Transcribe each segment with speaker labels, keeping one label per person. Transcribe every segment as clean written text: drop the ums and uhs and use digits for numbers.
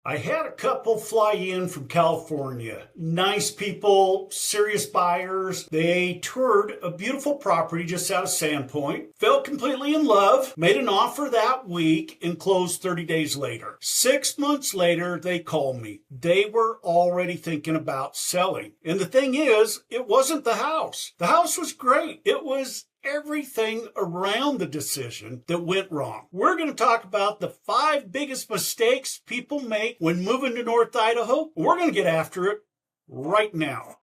Speaker 1: I had a couple fly in from California. Nice people, serious buyers. They toured a beautiful property just out of Sandpoint, fell completely in love, made an offer that week, and closed 30 days later. 6 months later, they called me. They were already thinking about selling. And the thing is, it wasn't the house. The house was great. It was everything around the decision that went wrong. We're going to talk about the 5 biggest mistakes people make when moving to North Idaho. We're going to get after it right now.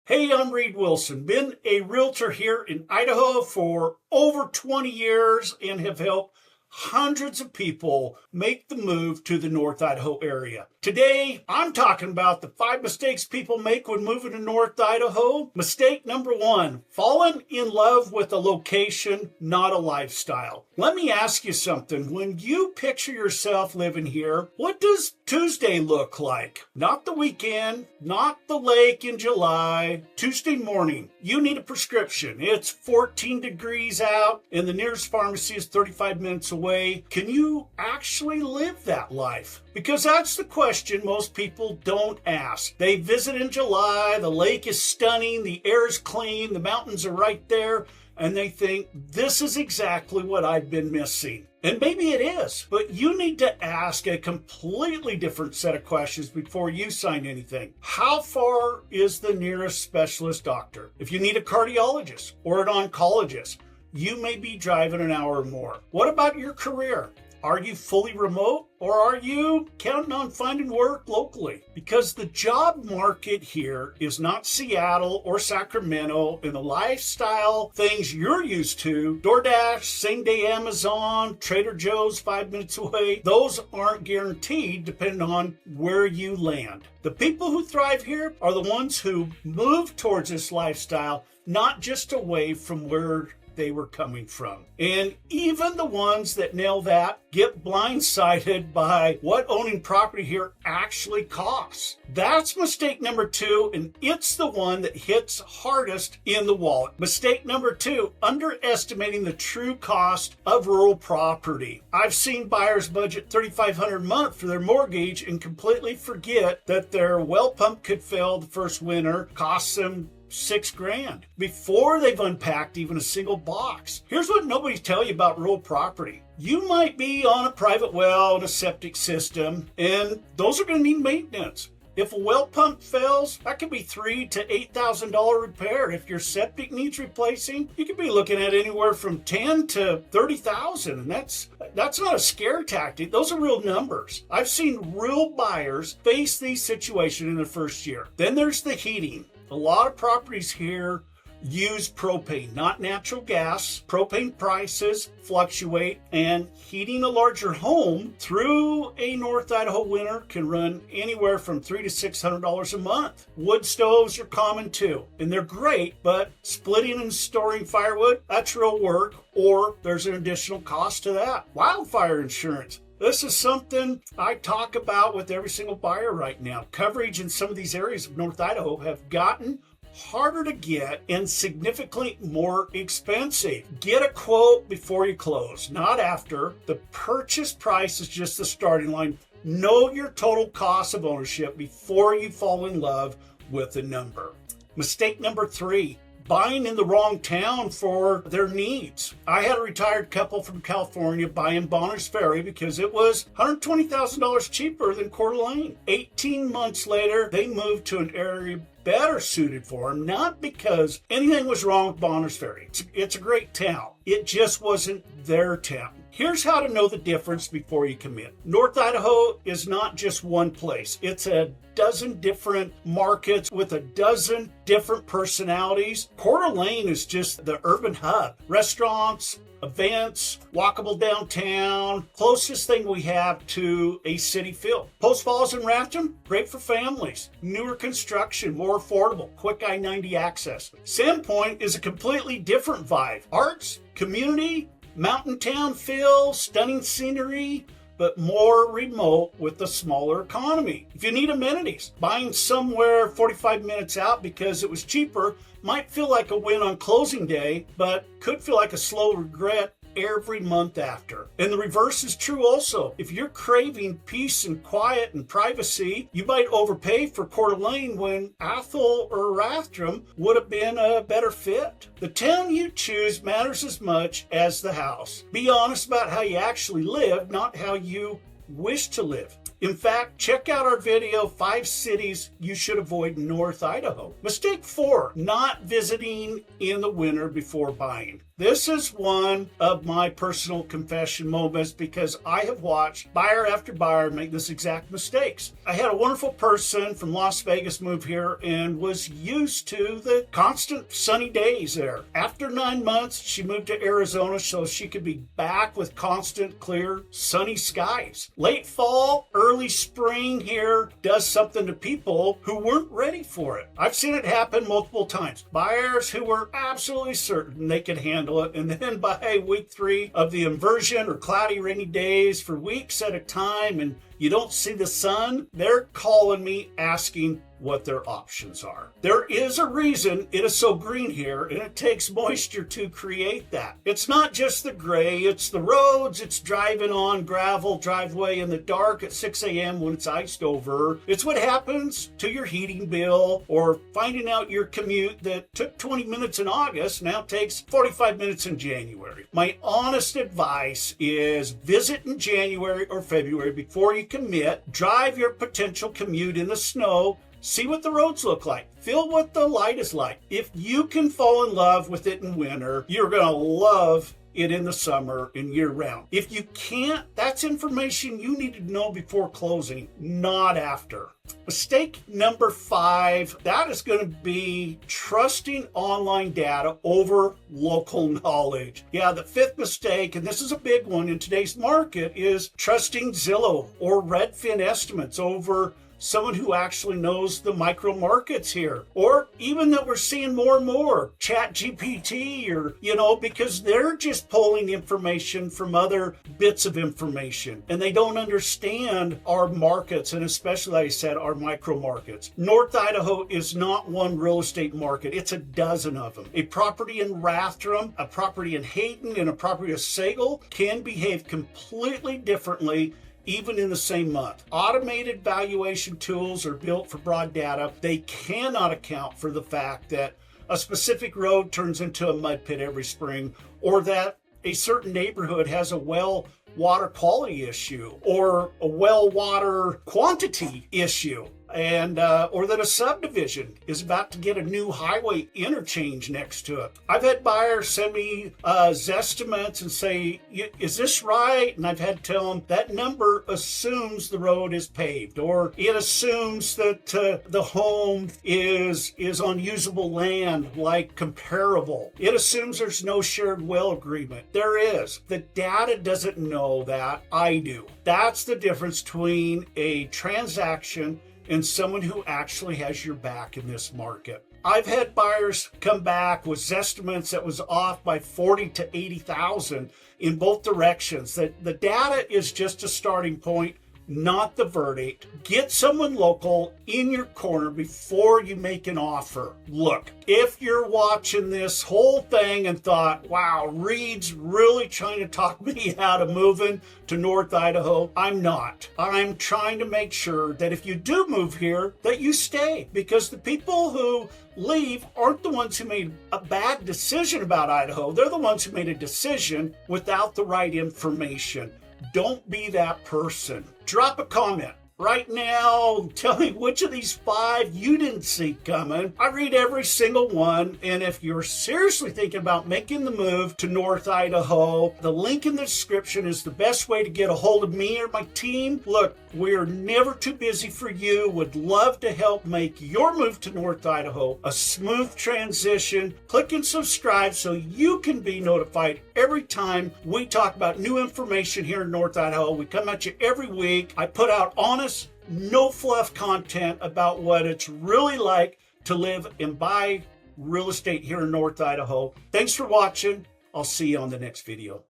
Speaker 1: Hey, I'm Reed Wilson. Been a realtor here in Idaho for over 20 years and have helped hundreds of people make the move to the North Idaho area. Today, I'm talking about the 5 mistakes people make when moving to North Idaho. Mistake number 1, falling in love with a location, not a lifestyle. Let me ask you something. When you picture yourself living here, what does Tuesday look like? Not the weekend, not the lake in July. Tuesday morning, you need a prescription. It's 14 degrees out and the nearest pharmacy is 35 minutes away. Can you actually live that life? Because that's the question most people don't ask. They visit in July, the lake is stunning, the air is clean, the mountains are right there, and they think, this is exactly what I've been missing. And maybe it is, but you need to ask a completely different set of questions before you sign anything. How far is the nearest specialist doctor? If you need a cardiologist or an oncologist, you may be driving an hour or more. What about your career? Are you fully remote or are you counting on finding work locally? Because the job market here is not Seattle or Sacramento, and the lifestyle things you're used to, DoorDash, same day Amazon, Trader Joe's 5 minutes away, those aren't guaranteed depending on where you land. The people who thrive here are the ones who move towards this lifestyle, not just away from where they were coming from. And even the ones that nail that get blindsided by what owning property here actually costs. That's mistake number 2, and it's the one that hits hardest in the wallet. Mistake number 2, underestimating the true cost of rural property. I've seen buyers budget $3,500 a month for their mortgage and completely forget that their well pump could fail the first winter, costs them $6,000 before they've unpacked even a single box. Here's what nobody tells you about rural property. You might be on a private well and a septic system, and those are going to need maintenance. If a well pump fails, that could be $3,000 to $8,000 repair. If your septic needs replacing, you could be looking at anywhere from $10,000 to $30,000, and that's not a scare tactic. Those are real numbers. I've seen real buyers face these situations in their first year. Then there's the heating. A lot of properties here use propane, not natural gas. Propane prices fluctuate, and heating a larger home through a North Idaho winter can run anywhere from $300 to $600 a month. Wood stoves are common too, and they're great, but splitting and storing firewood, that's real work, or there's an additional cost to that. Wildfire insurance. This is something I talk about with every single buyer right now. Coverage in some of these areas of North Idaho have gotten harder to get and significantly more expensive. Get a quote before you close, not after. The purchase price is just the starting line. Know your total cost of ownership before you fall in love with a number. Mistake number 3. Buying in the wrong town for their needs. I had a retired couple from California buy in Ferry because it was $120,000 cheaper than Coeur d'Alene. 18 months later, they moved to an area better suited for them, not because anything was wrong with Ferry. It's a great town. It just wasn't their town. Here's how to know the difference before you commit. North Idaho is not just one place. It's a dozen different markets with a dozen different personalities. Coeur d'Alene is just the urban hub. Restaurants, events, walkable downtown, closest thing we have to a city feel. Post Falls and Rantham, great for families. Newer construction, more affordable, quick I-90 access. Sandpoint is a completely different vibe. Arts, community, mountain town feel, stunning scenery, but more remote with a smaller economy. If you need amenities, buying somewhere 45 minutes out because it was cheaper might feel like a win on closing day, but could feel like a slow regret every month after. And the reverse is true also. If you're craving peace and quiet and privacy, you might overpay for Coeur d'Alene when Athol or Rathdrum would have been a better fit. The town you choose matters as much as the house. Be honest about how you actually live, not how you wish to live. In fact, check out our video, 5 cities you should avoid in North Idaho. Mistake 4, not visiting in the winter before buying. This is one of my personal confession moments because I have watched buyer after buyer make this exact mistakes. I had a wonderful person from Las Vegas move here and was used to the constant sunny days there. After 9 months, she moved to Arizona so she could be back with constant, clear, sunny skies. Late fall, early spring here does something to people who weren't ready for it. I've seen it happen multiple times. Buyers who were absolutely certain they could handle it, and then by week 3 of the inversion or cloudy rainy days for weeks at a time and you don't see the sun, they're calling me asking what their options are. There is a reason it is so green here, and it takes moisture to create that. It's not just the gray, it's the roads, it's driving on gravel driveway in the dark at 6 a.m. when it's iced over. It's what happens to your heating bill, or finding out your commute that took 20 minutes in August now takes 45 minutes in January. My honest advice is visit in January or February before you commit. Drive your potential commute in the snow. See what the roads look like. Feel what the light is like. If you can fall in love with it in winter, you're going to love it in the summer and year round. If you can't, that's information you need to know before closing, not after. Mistake number 5, that is going to be trusting online data over local knowledge. Yeah, the 5th mistake, and this is a big one in today's market, is trusting Zillow or Redfin estimates over someone who actually knows the micro markets here. Or even that we're seeing more and more ChatGPT, or, because they're just pulling information from other bits of information and they don't understand our markets, and especially, like I said, our micro markets. North Idaho is not one real estate market. It's a dozen of them. A property in Rathdrum, a property in Hayden, and a property in Sagal can behave completely differently even in the same month. Automated valuation tools are built for broad data. They cannot account for the fact that a specific road turns into a mud pit every spring, or that a certain neighborhood has a well water quality issue or a well water quantity issue. And or that a subdivision is about to get a new highway interchange next to it. I've had buyers send me Zestimates and say, is this right? And I've had to tell them that number assumes the road is paved, or it assumes that the home is on usable land, like comparable. It assumes there's no shared well agreement. There is. The data doesn't know that. I do. That's the difference between a transaction and someone who actually has your back in this market. I've had buyers come back with estimates that was off by 40 to 80,000 in both directions. That the data is just a starting point, not the verdict. Get someone local in your corner before you make an offer. Look, if you're watching this whole thing and thought, wow, Reed's really trying to talk me out of moving to North Idaho, I'm not. I'm trying to make sure that if you do move here, that you stay, because the people who leave aren't the ones who made a bad decision about Idaho. They're the ones who made a decision without the right information. Don't be that person. Drop a comment right now. Tell me which of these 5 you didn't see coming. I read every single one. And if you're seriously thinking about making the move to North Idaho, the link in the description is the best way to get a hold of me or my team. Look, we're never too busy for you. Would love to help make your move to North Idaho a smooth transition. Click and subscribe so you can be notified every time we talk about new information here in North Idaho. We come at you every week. I put out honest, no fluff content about what it's really like to live and buy real estate here in North Idaho. Thanks for watching. I'll see you on the next video.